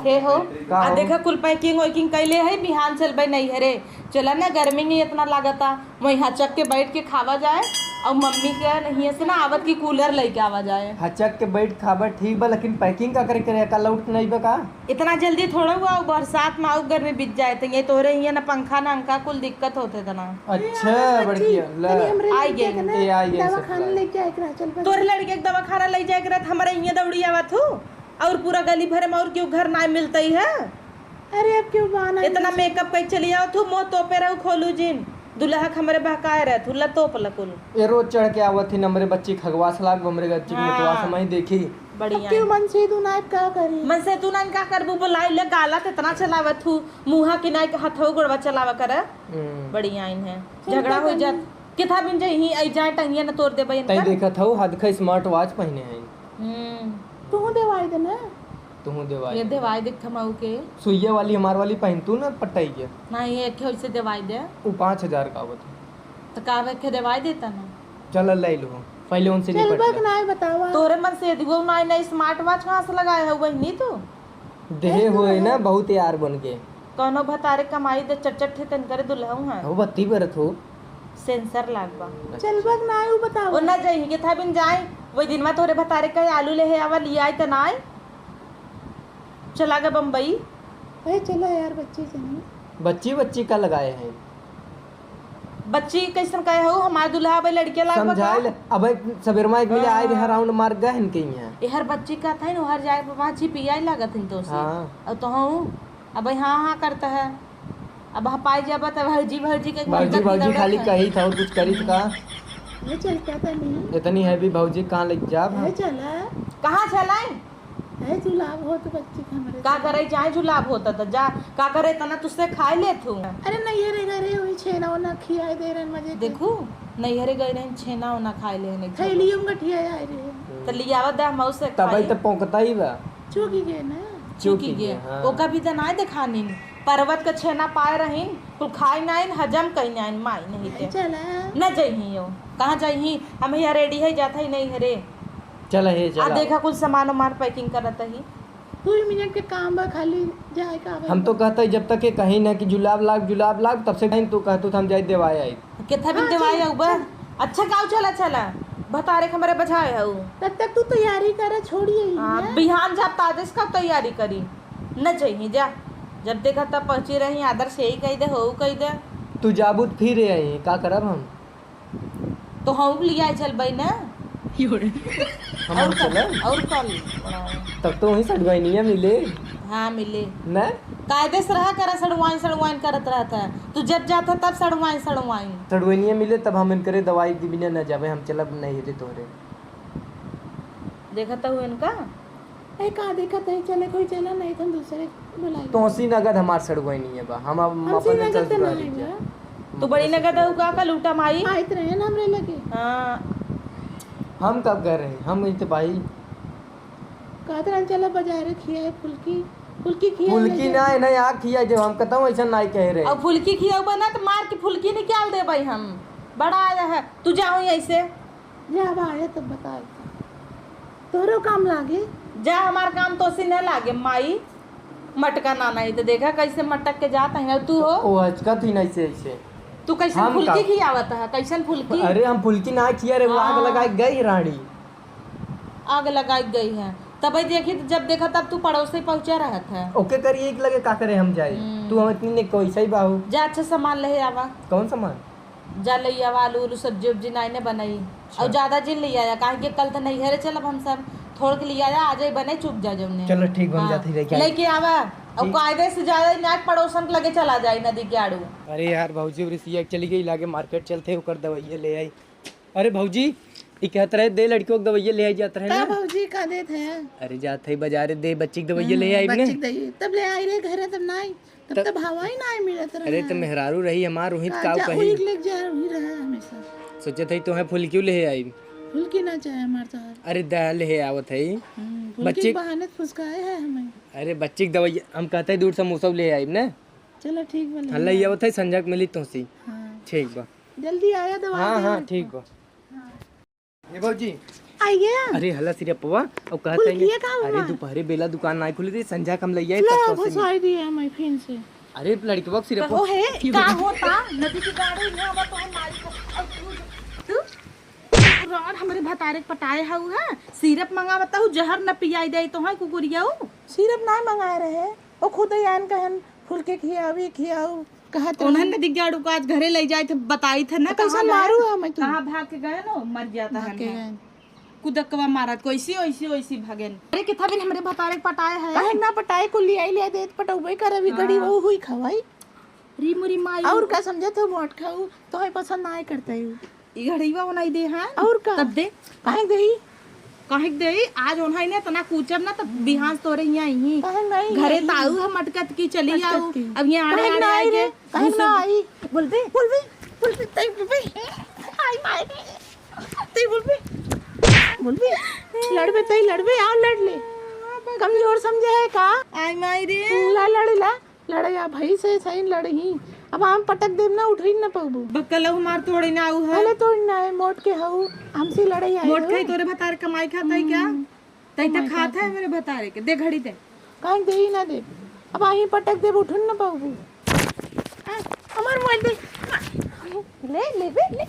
हे हो आ देखा कुल पैकिंग वैकिंग कैले है बिहान चलबे नहीं हरे चला ना गर्मी नहीं इतना लागता वही हचक के बैठ के खावा जाए और मम्मी के नहीं से ना आवत की कूलर लेके आवा जाए। हचक के बैठ खावा ठीक बा लेकिन पैकिंग का करे का लौट नहीं बा का इतना जल्दी थोड़ा हुआ बरसात में आउ गर्मी बीत जाए तो ये तोरे ही ना पंखा ना अंका कुल दिक्कत होते तना। अच्छा बढ़िया आई गए तोरे लड़के के दवा खाना ले जाए रहा हमारे यहाँ दौड़ी आवत हो और पूरा गली भर में और क्यों घर ना मिलता ही है। अरे अब क्यों बहाना इतना मेकअप कई चली आओ तू मोह तोपे रहू खोलू जिन दुल्हा हमरे बहकाए रहे थू लतोप लकुल ये रोज चढ़ के आवत थी हमरे बच्ची खगवास लाग हमरे बच्ची मुतवा समय देखी बढ़िया क्यों मन से तू नाइब का करी मन से तू ना का करबू बुलाई ले गाला कितना चलावत हूँ मुहा की नाई हथो गोड़वा चलावा कर बढ़िया इन है झगड़ा हो जात किथा बिन जही आई जाए टंगिया न तोड़ दे बई तई देखत हूं हद खै स्मार्ट वॉच पहने हैं तू देवाई दे ना तू देवाई ये देवाई देख थमाऊ के सुइया वाली हमार वाली पहन तू ना पट्टाई के नहीं एक है से देवाई दे वो 5000 का आवत तो कावे के देवाई देता ना चल ले लो पहले उनसे चल निपट बक नाई बतावा तोरे मन से दिगो नाई नई स्मार्ट वॉच कहां से लगाए है वही तो देहे हुए ना बहुत यार बन के कोनो भतारे कमाई दे चटचट ठेकन करे दुल्हऊ है वो बत्ती बरत हो सेंसर लागबा चल बक नाई बतावा ओ ना जही के था बिन जाए वही दिन में तोरे भतारे का आलू ले है आवा लिया त नाई चला गया बम्बई। अरे चलो यार बच्ची से नहीं बच्ची का लगाए हैं बच्ची कैसन कहे हो हमारे दुल्हा भाई लड़के लाग समझाइल अब सबेरमा एक मिले आए रे राउंड मार गए हैं कहीं है ये हर बच्ची का था न हर जाए वहां छिपिया लागत है तो से हां अब तो हूं अब हां करता है अब पाई जाबा त भौजी के भौजी खाली कही था और कुछ करी का ये चल क्या था नहीं इतनी हैवी भौजी कहां ले जा है चला कहां चलाए है जुलाब हो तो बच्ची हमरे का करे जाए जुलाब होता था जा का करे तना तुझसे खाए ले तू अरे नहीं रे घरे हुई छेना ना खियाए दे रहे मजे देखू नहीं हरे गए रहे छेना ना खाए ले ने थैलियों गठिया आए रे तो लियावा दे मऊ से तब तो पौंकता ही बा चूकी गए ना चूकी गए वो कभी तो ना दिखानी पर्वत का छेना पाए रही कुल खाई नाइन हजम कई नाइन माई नहीं थे चला न जही हो कहाँ जही हम यहाँ रेडी है जाता ही नहीं हरे चल हे चल देखा कुछ सामान वामान पैकिंग करता ही 2 मिनट के काम बा खाली जाए का हम तो कहते जब तक के कहीं ना कि जुलाब लाग तब से कहीं तो कहतो हम जाए देवाए आई कितना भी देवाए हो बा अच्छा गाँव चला बता रे हमारे बचाए हो तब तक तू तैयारी कर छोड़िए बिहान जा तादिश का तैयारी करी न जही जा जब देखा तब पहुंची रही आदर से ही कही दे हो कही दे तू जाबूत फिर आई का करब हम तो हम लिया चल बई ना हम चले और कल तब तो वही सड़वाइनिया मिले हाँ मिले ना कायदे से रहा करा सड़वाइन करत रहता है तू जब जाता तब सड़वाइन सड़वाइनिया मिले तब हम इनकरे दवाई के बिना न जावे हम चलब नहीं रे तोरे देखा तो इनका ए का देखा तई चले कोई चला नहीं तो दूसरे बुलाई तो उसी नगद हमार सड़वाइनिया बा हम अपन नगद चल तू बड़ी नगद हो का लूटा माई आइत रहे ना हमरे लगे हाँ हम कब कर रहे हैं हम इते भाई कातरन चला बाजार खिया फुल्की खिया फुल्की नहीं आ खिया जब हम कहता हूं ऐसा नहीं कह रहे और फुल्की खिया बना तो मार के फुल्की निकाल दे भाई हम बड़ा आया है तू जाओ ऐसे जा आए तब बता तोरो काम लागे जा हमार काम तो सी न लागे माई मटका ना नहीं तो देखा कैसे मटक के जाता है तू हो ओ हचका थी नहीं से ऐसे तू कैसे फुल्की खियावत है कैसन फुल्की अरे हम फुल्की ना खिया रे वो आग लगाई गई रानी आग लगाई गई है तब देखी जब देखा तब तू पड़ोस से पहुंचा रहा था ओके करिए एक लगे का करे हम जाए तू हम इतनी ने कैसा ही बाहू जा अच्छा सामान ले आवा कौन सामान जा ले आवा आलू उलू सब्जी उब्जी नाई ने बनाई और ज्यादा जिन ले आया काहे कि कल तो नहीं है चलब हम सब थोड़ के ले आया आज ही बने चुप जा जमने चलो ठीक बन जाती रही लेके आवा और कायदे से ज्यादा नाक पड़ोसन के लगे चला जाए नदी के आड़ू। अरे यार भौजी उरिसिया चली गई लागे मार्केट चलते ओकर दवाइया ले आई। अरे भौजी ई कहत रहे दे लड़कियों को दवाइया ले आई जात रहे ना भौजी का देत है अरे जात है बाजार दे बच्ची की दवाइया ले आई ने तब ले आई रे घर तब नहीं तब हवा ही नहीं मिलत रहे। अरे तो मेहरारू रही हमार रोहित काव कही वही ले जा ही रहा हमेशा सोचे थे तो है फूल क्यों ले आई फुल्की ना चाहे हमार तो अरे दल है आवत है बच्चे बहाने फुसकाए है हमें। अरे बच्ची की दवाई हम कहते दूर समोसा ले आई ना चलो ठीक बा हल्ला ये आवत है संजक मिली तुसी ठीक बा जल्दी आया दवा हां ठीक बा ये भौजी आइए अरे हला सिरपवा और कहता खुल है किए का अरे हुआ? दोपहरे बेला दुकान ना खुली थी संझा कम लइया है ला तब तो से घुसाई दिया मैं फिर से अरे लड़कवा कहो सिरपवा है का होता नदी की गाड़ी यहाँ बा तो हम मारी को तू रात हमरे भतारे के पटाए हऊ है सिरप मंगा बताऊ जहर न पियाई दे तो है कुकुरियाऊ सिरप ना मंगाए रहे वो खुद ही आन कहन फुल के खियाऊ कहत उन्हें नदी गाड़ू को आज घरे ले जाए थे बताई थे ना कैसा मारू है मैं कहाँ भाग के गए ना मर जाता है कुदकवा मारा कैसी वैसी वैसी भागेन अरे कितना भी हमरे भतारे के पटाए है काहे ना पटाए को लिया देत पटौबे कर अभी गड़ी वो हुई खवाई री मुरी माई और का समझे तो मोट खाऊ तो है पसंद ना करते हूँ ई घड़ीवा बनाई दे हां और का तब दे काहे गई काहे दे आज ओन्हाई ने तना कूचर ना तब बिहान तोरे यहाँ आई काहे नहीं घरे ताऊ हम मटकत की चली आऊ की। अब ये आड़े काहे ना आड़े आई रे आए काहे ना आई बोलबे बोलबे तई बोलबे आई माई तई बोलबे लड़बे तई लड़बे आओ लड़ ले कमजोर समझे है का आई माई रे लड़े या भाई से सही लड़ही अब हम पटक देम ना उठही ना पबू बक्कल मार तोड़े ना आऊ है पहले तो ना है मोट के हऊ हमसे लड़ाई आई मोट खाई तोरे भतारे कमाई खाता है क्या तई तक खाता है मेरे भतारे के दे घड़ी दे काहे दे ही ना दे अब आही पटक दे उठन ना पबू हमार मोबाइल दे ले ले